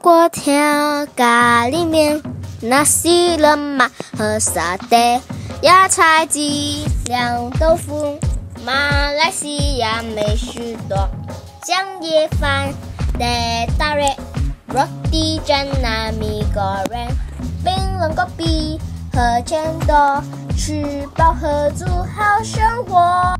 锅条咖喱面，那西冷马和沙爹，芽菜鸡、凉豆腐，马来西亚美食多。酱叶饭、teh tarik、roti canai mie goreng、冰冷果比和钱多，吃饱喝足好生活。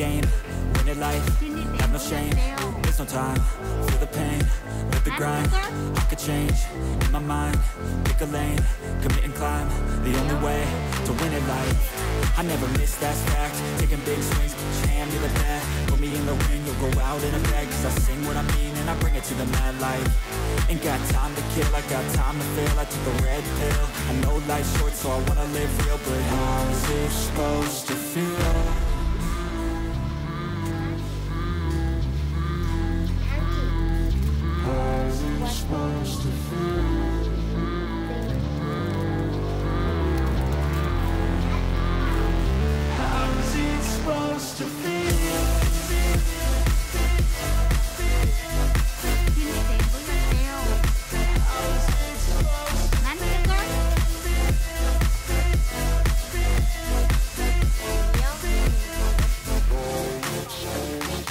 game, win it life, have no shame. There's no time, feel the pain, live the grind. I could change, in my mind, pick a lane, commit and climb. The only way to win it life. I never miss, that's fact. Taking big swings, hand me the bat. Put me in the ring, you'll go out in a bag. Cause I sing what I mean and I bring it to the mad light. Ain't got time to kill, I got time to feel. I took a red pill, I know life's short so I wanna live real. But how's it supposed to feel? How's it supposed to feel? How's it supposed to feel?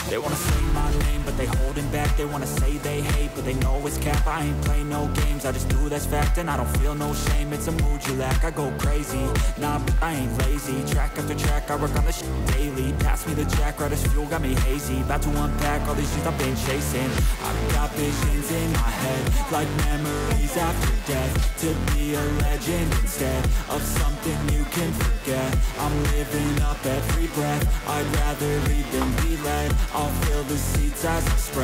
They wanna say my name, but they holding back. They wanna say they hate, but they know it's cap. I ain't play no games, I just do that's fact. And I don't feel no shame, it's a mood you lack. I go crazy, nah, but I ain't lazy. Track after track, I work on this shit daily. Pass me the jack, right as fuel, got me hazy. About to unpack all these shit I've been chasing. I've got visions in my head, like memories after death. To be a legend instead of something you can forget. I'm living up every breath, I'd rather lead than be led. I'll fill the seats as I spread.